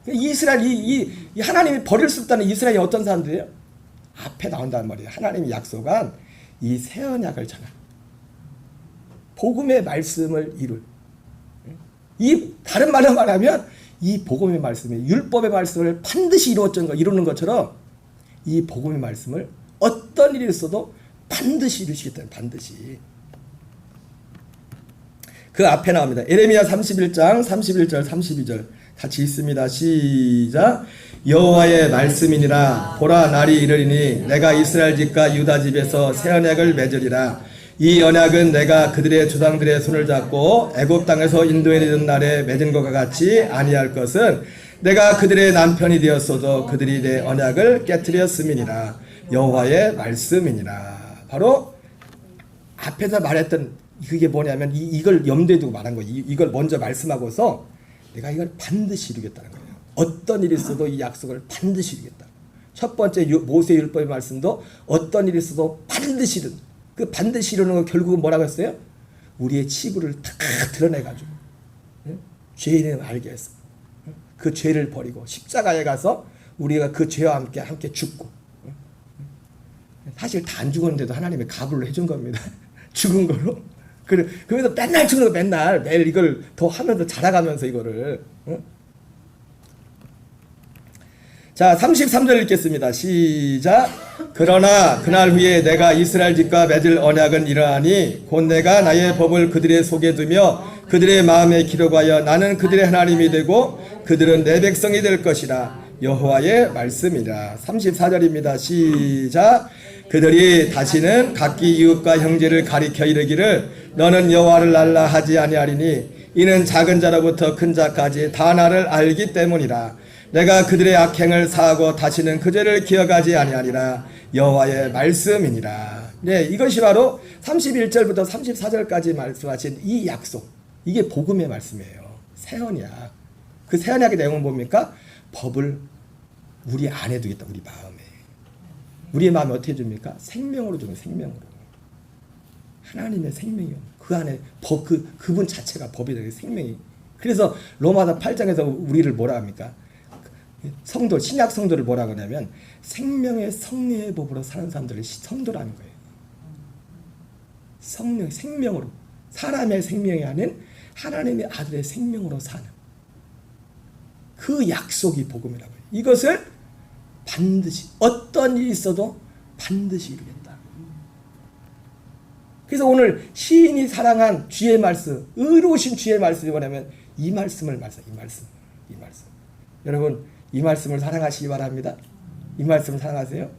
이스라엘 이 하나님이 버릴 수 없다는 이스라엘이 어떤 사람들이에요? 앞에 나온단 말이에요. 하나님이 약속한 이 새 언약을 전한 복음의 말씀을 이룰. 이 다른 말로 말하면 이 복음의 말씀이 율법의 말씀을 반드시 이루는 것처럼 이 복음의 말씀을 어떤 일이 있어도 반드시 이루시겠다는 반드시. 그 앞에 나옵니다. 에레미야 31장 31절 32절 같이 있습니다. 시작. 여호와의 말씀이니라. 보라 날이 이르리니 내가 이스라엘 집과 유다 집에서 새 언약을 맺으리라. 이 언약은 내가 그들의 조상들의 손을 잡고 애굽 땅에서 인도해 내던 날에 맺은 것과 같이 아니할 것은 내가 그들의 남편이 되었어도 그들이 내 언약을 깨뜨렸음이니라. 여호와의 말씀이니라. 바로 앞에서 말했던 그게 뭐냐면 이걸 염두에 두고 말한 거예요. 이걸 먼저 말씀하고서 내가 이걸 반드시 이루겠다는 거예요. 어떤 일이 있어도 이 약속을 반드시 이루겠다. 첫 번째 모세 율법의 말씀도 어떤 일이 있어도 반드시 이룬. 그 반드시 이루는 거 결국은 뭐라고 했어요? 우리의 치부를 다 드러내가지고 죄인을 알게 했어. 그 죄를 버리고 십자가에 가서 우리가 그 죄와 함께 죽고, 사실 다 안 죽었는데도 하나님이 가불로 해준 겁니다. 죽은 거로. 그래서 맨날 죽는 거 맨날 매일 이걸 더 하면서 자라가면서 이거를. 자 33절 읽겠습니다. 시작. 그러나 그날 후에 내가 이스라엘 집과 맺을 언약은 이러하니 곧 내가 나의 법을 그들의 속에 두며 그들의 마음에 기록하여 나는 그들의 하나님이 되고 그들은 내 백성이 될 것이라. 여호와의 말씀이라. 34절입니다. 시작. 그들이 다시는 각기 이웃과 형제를 가리켜 이르기를 너는 여호와를 알라 하지 아니하리니 이는 작은 자로부터 큰 자까지 다 나를 알기 때문이라. 내가 그들의 악행을 사하고 다시는 그 죄를 기억하지 아니하리라. 여호와의 말씀이니라. 네, 이것이 바로 31절부터 34절까지 말씀하신 이 약속. 이게 복음의 말씀이에요. 새 언약. 그 새 언약의 내용은 뭡니까? 법을 우리 안에 두겠다. 우리 마음에. 우리의 마음에 어떻게 줍니까? 생명으로 주는 생명으로. 하나님의 생명이요. 그 안에 그분 자체가 법이 되는 생명이. 그래서 로마서 8장에서 우리를 뭐라 합니까? 성도, 신약 성도를 뭐라 그러냐면 생명의 성리의 법으로 사는 사람들을 성도라는 거예요. 생명으로. 사람의 생명이 아닌 하나님의 아들의 생명으로 사는 그 약속이 복음이라고 해요. 이것을 반드시 어떤 일이 있어도 반드시 이루겠다. 그래서 오늘 시인이 사랑한 주의 말씀, 의로우신 주의 말씀이 뭐냐면 이 말씀을 이 말씀. 여러분 이 말씀을 사랑하시기 바랍니다. 이 말씀을 사랑하세요.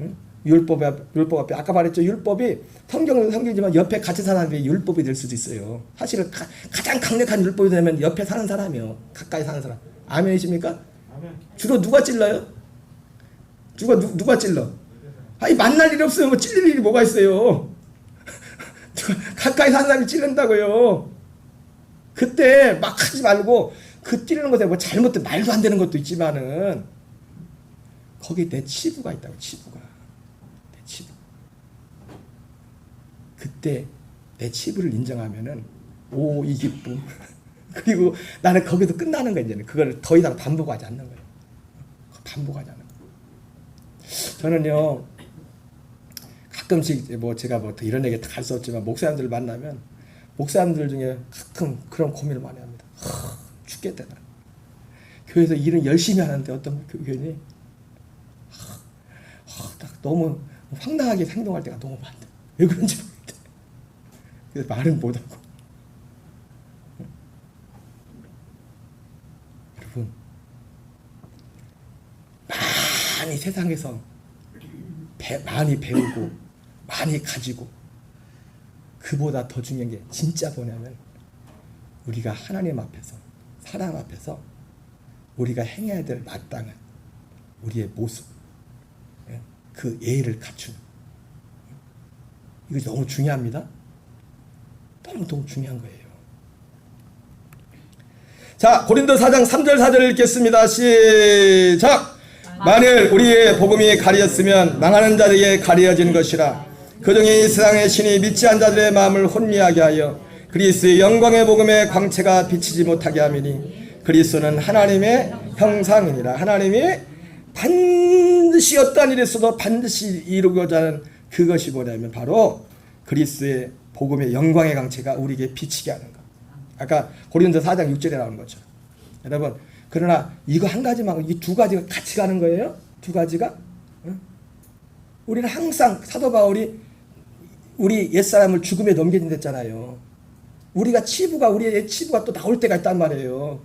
응? 율법 앞에 아까 말했죠. 율법이 성경이지만 옆에 같이 사는 사람이 율법이 될 수도 있어요. 사실은 가장 강력한 율법이 되면 옆에 사는 사람이요. 가까이 사는 사람. 아멘이십니까? 아멘. 주로 누가 찔러요? 누가 찔러? 아니 만날 일이 없어요. 뭐 찔릴 일이 뭐가 있어요? 가까이 사는 사람이 찔른다고요. 그때 막 하지 말고 그 찌르는 것에 뭐 잘못된 말도 안 되는 것도 있지만은 거기 내 치부가 있다고. 내 치부. 그때 내 치부를 인정하면은 이 기쁨. 그리고 나는 거기서 끝나는 거야. 이제는 그걸 더 이상 반복하지 않는 거예요. 반복하지 않는 거예요. 저는요 가끔씩 제가 이런 얘기 다 할 수 없지만 목사님들 만나면 목사님들 중에 가끔 그런 고민을 많이 합니다. 죽겠다. 교회에서 일은 열심히 하는데 어떤 교인이 너무 황당하게 행동할 때가 너무 많다. 왜 그런지 모르겠다. 그래서 말은 못하고. 여러분 많이 세상에서 많이 배우고 많이 가지고 그보다 더 중요한 게 진짜 뭐냐면 우리가 하나님 앞에서 사람 앞에서 우리가 행해야 될 마땅한 우리의 모습, 그 예의를 갖추는, 이거 너무 중요합니다. 너무 중요한 거예요. 자, 고린도 4장 3절 4절을 읽겠습니다. 시작. 만일 우리의 복음이 가리었으면 망하는 자들에게 가리어진 것이라. 그중에 이 세상의 신이 믿지 않은 자들의 마음을 혼미하게 하여 그리스도의 영광의 복음의 광채가 비치지 못하게 함이니, 그리스도는 하나님의 형상이니라. 하나님이 반드시 어떠한 일이 있어도 반드시 이루고자 하는 그것이 뭐냐면 바로 그리스도의 복음의 영광의 광채가 우리에게 비치게 하는 것. 아까 고린도 4장 6절에 나오는 거죠. 여러분, 그러나 이거 한 가지만, 이 두 가지가 같이 가는 거예요. 두 가지가. 우리는 항상 사도 바울이 우리 옛사람을 죽음에 넘겨진댔잖아요. 우리의 치부가 또 나올 때가 있단 말이에요.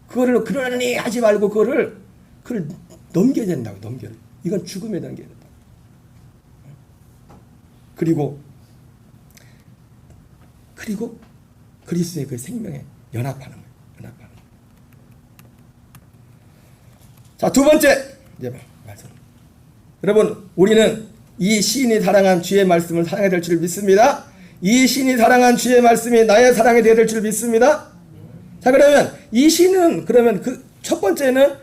그거를 그러니 하지 말고 그걸 넘겨야 된다고. 이건 죽음에 넘겨야 된다. 그리고 그리스도의 그 생명에 연합하는 거예요. 연합하는 거예요. 자, 두 번째 이제 말씀. 여러분, 우리는 이 시인이 사랑한 주의 말씀을 사랑해야 될 줄 믿습니다. 이 시인이 사랑한 주의 말씀이 나의 사랑이 되어야 될 줄 믿습니다. 자, 그러면 이 시인은, 그러면 그 첫 번째는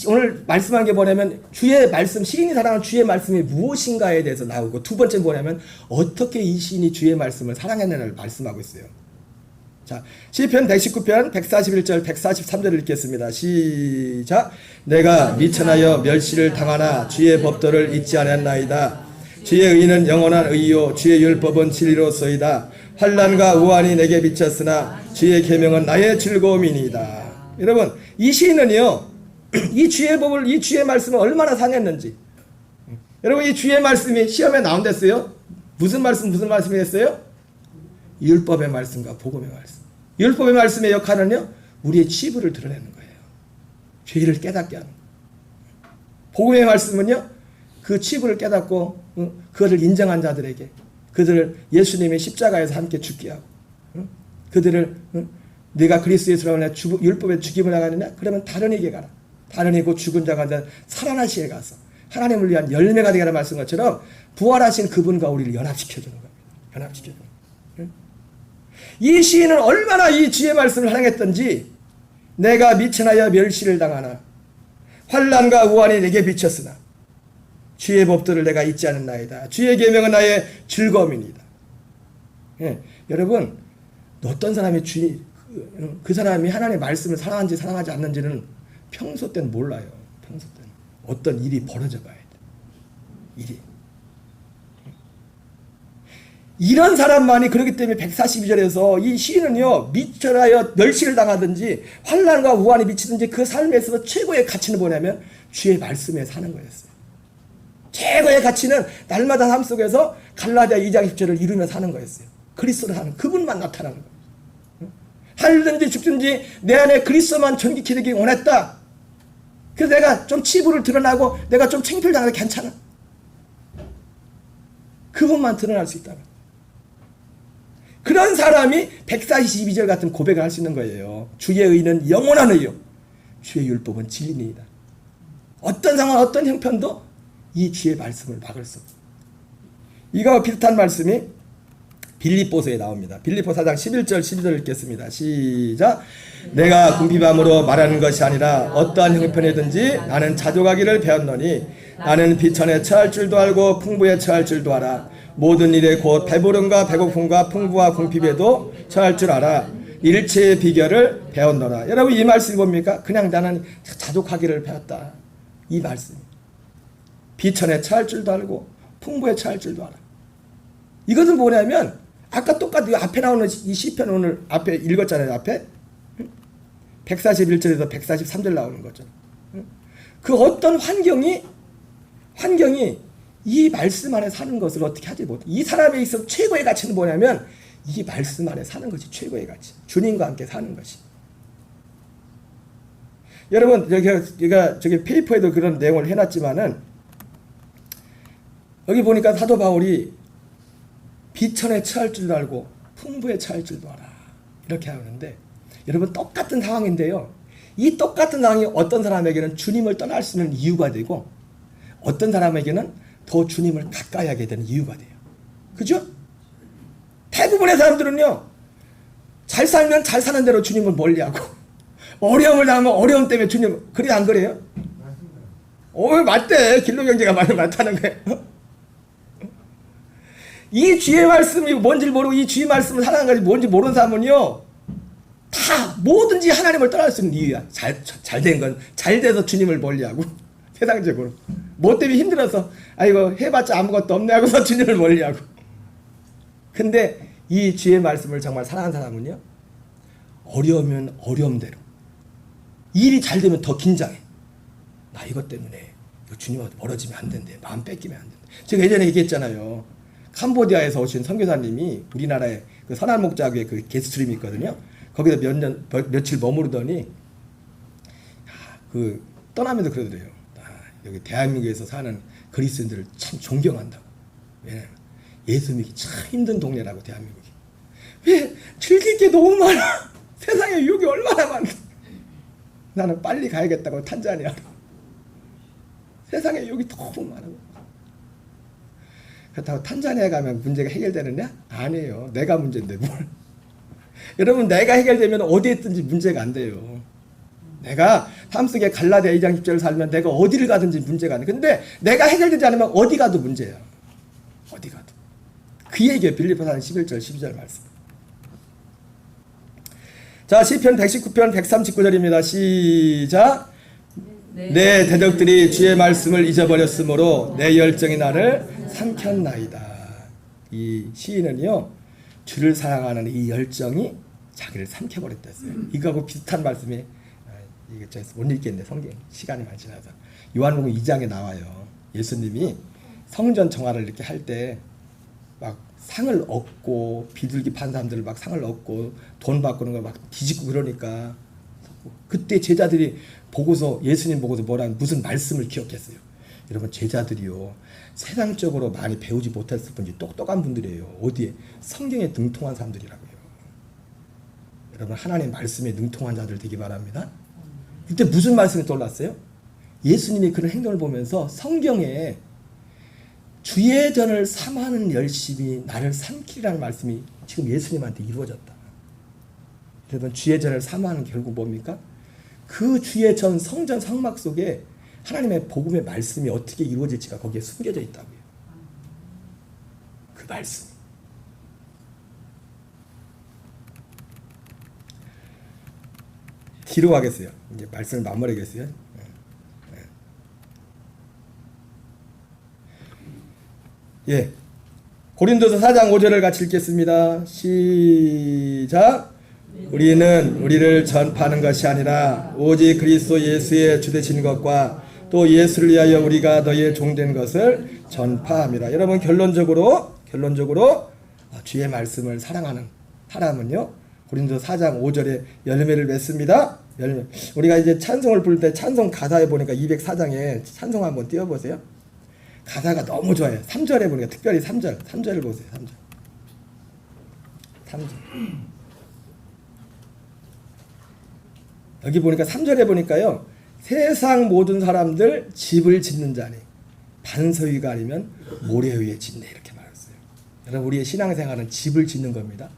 오늘 말씀한 게 뭐냐면 주의 말씀, 시인이 사랑한 주의 말씀이 무엇인가에 대해서 나오고, 두 번째 뭐냐면 어떻게 이 시인이 주의 말씀을 사랑했느냐를 말씀하고 있어요. 자, 시편 119편 141절 143절을 읽겠습니다. 시작. 내가 미천하여 멸시를 당하나 주의 법도를 잊지 않았나이다. 주의 의는 영원한 의요 주의 율법은 진리로소이다. 환난과 우환이 내게 비쳤으나 주의 계명은 나의 즐거움이니이다. 여러분, 이 시인은요, 이 주의 법을, 이 주의 말씀을 얼마나 상했는지. 여러분, 이 주의 말씀이 시험에 나온댔어요. 무슨 말씀이 됐어요? 율법의 말씀과 복음의 말씀. 율법의 말씀의 역할은요, 우리의 치부를 드러내는 거예요. 죄를 깨닫게 하는 거예요. 복음의 말씀은요, 그 치부를 깨닫고 그것을 인정한 자들에게, 그들을 예수님의 십자가에서 함께 죽게 하고, 그들을 네가 그리스도에서 율법의 죽임을 당하느냐? 그러면 다른 이에게 가라. 다른 이고 죽은 자가 살아나시에 가서 하나님을 위한 열매가 되게 하는 말씀 것처럼 부활하신 그분과 우리를 연합시켜주는 겁니다. 연합시켜주는 거예요. 이 시인은 얼마나 이 주의 말씀을 사랑했던지, 내가 미천하여 멸시를 당하나 환난과 우환이 내게 비쳤으나 주의 법도를 내가 잊지 않았나이다. 주의 계명은 나의 즐거움이니이다. 예, 여러분, 어떤 사람이 그 사람이 하나님의 말씀을 사랑하는지 사랑하지 않는지는 평소 때는 몰라요. 평소 때는 어떤 일이 벌어져 봐야 돼. 일이. 이런 사람만이, 그렇기 때문에 142절에서 이 시인은요, 미천하여 멸시를 당하든지 환난과 우환이 미치든지 그 삶에 있어서 최고의 가치는 뭐냐면 주의 말씀에 사는 거였어요. 최고의 가치는 날마다 삶 속에서 갈라디아 2장 10절을 이루며 사는 거였어요. 그리스도를 사는, 그분만 나타나는 거예요. 살든지 죽든지 내 안에 그리스도만 존귀케 되기 원했다. 그래서 내가 좀 치부를 드러나고 내가 좀 창피를 당해도 괜찮아. 그분만 드러날 수 있다는, 그런 사람이 142절 같은 고백을 할 수 있는 거예요. 주의 의는 영원한 의요 주의 율법은 진리니이다. 어떤 상황, 어떤 형편도 이 주의 말씀을 막을 수 없어. 이거와 비슷한 말씀이 빌립보서에 나옵니다. 빌립보 4장 11절 12절 읽겠습니다. 시작. 내가 궁핍함으로 말하는 것이 아니라 어떠한 형편이든지 나는 자족하기를 배웠노니 나는 비천에 처할 줄도 알고 풍부에 처할 줄도 알아. 모든 일에 곧 배부름과 배고픔과 풍부와 궁핍에도 처할 줄 알아. 일체의 비결을 배웠노라. 여러분, 이 말씀이 뭡니까? 그냥 나는 자족하기를 배웠다. 이 말씀. 비천에 처할 줄도 알고 풍부에 처할 줄도 알아. 이것은 뭐냐면 아까 똑같이 앞에 나오는 이 시편, 오늘 앞에 읽었잖아요. 앞에 141절에서 143절 나오는 거죠. 그 어떤 환경이 이 말씀 안에 사는 것을 어떻게 하지 못해. 이 사람에 있어서 최고의 가치는 뭐냐면 이 말씀 안에 사는 것이 최고의 가치. 주님과 함께 사는 것이. 여러분, 제가 저기 페이퍼에도 그런 내용을 해놨지만은 여기 보니까 사도 바울이 비천에 처할 줄도 알고 풍부에 처할 줄도 알아. 이렇게 하는데, 여러분, 똑같은 상황인데요. 이 똑같은 상황이 어떤 사람에게는 주님을 떠날 수 있는 이유가 되고 어떤 사람에게는 더 주님을 가까이 하게 되는 이유가 돼요. 그죠? 대부분의 사람들은요, 잘 살면 잘 사는 대로 주님을 멀리하고 어려움을 당하면 어려움 때문에 주님, 그래 안 그래요? 맞대. 길로경제가 맞다는 거예요. 이 주의 말씀이 뭔지 모르고 이 주의 말씀을 살아가는 것이 뭔지 모르는 사람은요, 다 뭐든지 하나님을 떠날 수 있는 이유야. 잘된 건 잘 돼서 주님을 멀리하고 세상적으로 뭐 때문에 힘들어서 아이고 해봤자 아무것도 없네 하고서 주님을 멀리하고. 근데 이 주의 말씀을 정말 사랑하는 사람은요, 어려우면 어려움대로, 일이 잘 되면 더 긴장해. 나 이것 때문에 주님한테 멀어지면 안 된대. 마음 뺏기면 안 된대. 제가 예전에 얘기했잖아요. 캄보디아에서 오신 선교사님이 우리나라에 그 선한 목자교회 그 게스트룸이 있거든요. 거기서 며칠 머무르더니 그 떠나면서 그러더래요. 여기 대한민국에서 사는 그리스도인들을 참 존경한다고. 왜냐면 예수 믿기 참 힘든 동네라고, 대한민국이. 왜? 즐길 게 너무 많아. 세상에 유혹이 얼마나 많아. 나는 빨리 가야겠다고, 탄자니아로. 세상에 유혹이 너무 많아. 그렇다고 탄자니아 가면 문제가 해결되느냐? 아니에요. 내가 문제인데 뭘. 여러분, 내가 해결되면 어디에 있든지 문제가 안 돼요. 내가 삶속에 갈라디아 2장 10절을 살면 내가 어디를 가든지 문제가 안 돼. 근데 내가 해결되지 않으면 어디 가도 문제야. 어디 가도. 그 얘기예요. 빌립보서 11절 12절 말씀. 자, 시편 119편 139절입니다. 시작. 내 대적들이 주의 말씀을 잊어버렸으므로 내 열정이 나를 삼켰나이다. 이 시인은요, 주를 사랑하는 이 열정이 자기를 삼켜버렸댔어요. 이거하고 비슷한 말씀이, 이게 제가 못 읽겠네, 성경 시간이 많이 지나서. 요한복음 2장에 나와요. 예수님이 성전 정화를 이렇게 할 때 막 상을 얻고, 비둘기 판 사람들을 막 상을 얻고 돈 바꾸는 거 막 뒤집고 그러니까, 그때 제자들이 보고서, 예수님 보고서 무슨 말씀을 기억했어요. 여러분, 제자들이요, 세상적으로 많이 배우지 못했을 뿐이지 똑똑한 분들이에요. 어디에? 성경에 능통한 사람들이라고요. 여러분, 하나님 말씀에 능통한 자들 되기 바랍니다. 그때 무슨 말씀이 떠올랐어요? 예수님이 그런 행동을 보면서 성경에 주의 전을 삼하는 열심이 나를 삼키라는 말씀이 지금 예수님한테 이루어졌다. 여러분, 주의 전을 삼하는 결국 뭡니까? 그 주의 전 성전 성막 속에 하나님의 복음의 말씀이 어떻게 이루어질지가 거기에 숨겨져 있다고요. 그 말씀. 뒤로 가겠어요. 이제 말씀을 마무리하겠어요. 예. 고린도서 4장 5절을 같이 읽겠습니다. 시작. 우리는 우리를 전파하는 것이 아니라 오직 그리스도 예수의 주되신 것과 또 예수를 위하여 우리가 너희의 종된 것을 전파함이라. 여러분, 결론적으로 주의 말씀을 사랑하는 사람은요, 고린도서 4장 5절에 열매를 맺습니다. 열매. 우리가 이제 찬송을 부를 때 찬송 가사에 보니까 204장에 찬송 한번 띄워보세요. 가사가 너무 좋아요. 3절에 보니까 특별히 3절을 보세요. 3절. 여기 보니까 3절에 보니까요, 세상 모든 사람들 집을 짓는 자니 반석 위가 아니면 모래 위에 짓네, 이렇게 말했어요. 여러분, 우리의 신앙생활은 집을 짓는 겁니다.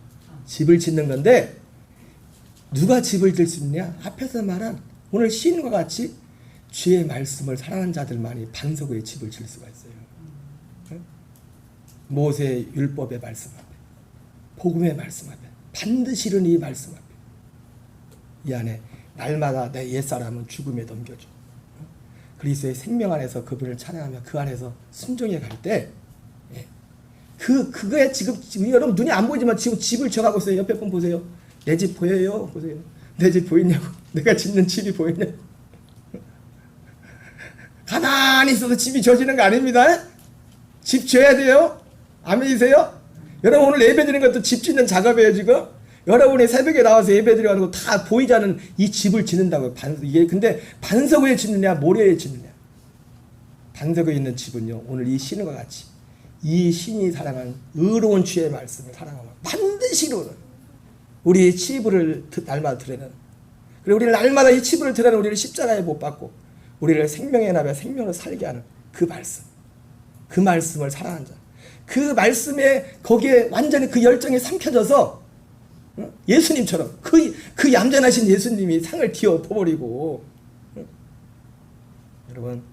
집을 짓는 건데, 누가 집을 질 수 있느냐? 앞에서 말한 오늘 시인과 같이 주의 말씀을 사랑하는 자들만이 반석 위에 집을 질 수가 있어요. 모세의 율법의 말씀 앞에, 복음의 말씀 앞에, 반드시 이루는 이 말씀 앞에, 이 안에 날마다 내 옛사람은 죽음에 넘겨줘. 그리스도의 생명 안에서 그분을 찬양하며 그 안에서 순종해 갈 때, 그거에 지금 여러분 눈이 안 보이지만 지금 집을 져가고 있어요. 옆에 분 보세요. 내 집 보여요? 보세요. 내 집 보이냐고. 내가 짓는 집이 보이냐고. 가만히 있어서 집이 져지는 거 아닙니다. 집 져야 돼요. 아멘이세요? 여러분, 오늘 예배 드리는 것도 집 짓는 작업이에요. 지금 여러분이 새벽에 나와서 예배 드리는 거 다 보이지 않는 이 집을 짓는다고요. 이게 근데 반석 위에 짓느냐 모래 위에 짓느냐. 반석 위에 있는 집은요, 오늘 이 신과 같이 이 신이 사랑한 의로운 주의 말씀을 사랑하면 반드시 이루는 우리 치부를 날마다 드리는 그리고 우리를 날마다 이 치부를 드러내는 우리를 십자가에 못 박고 우리를 생명의 나라에 생명을 살게 하는 그 말씀, 그 말씀을 사랑한 자, 그 말씀에 거기에 완전히 그 열정이 삼켜져서 예수님처럼 그 얌전하신 예수님이 상을 뒤엎어 버리고, 여러분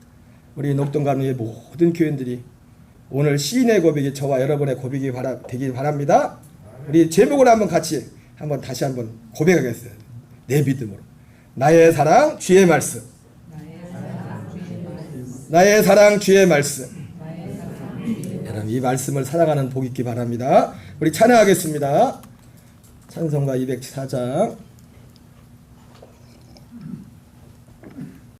우리 녹동감리의 모든 교인들이 오늘 시인의 고백이 저와 여러분의 고백이 되길 바랍니다. 우리 제목을 한번 같이 다시 한번 고백하겠어요. 내 믿음으로. 나의 사랑 주의 말씀. 나의 사랑 주의 말씀. 여러분 이 말씀을 사랑하는 복 있기 바랍니다. 우리 찬양하겠습니다. 찬송가 204장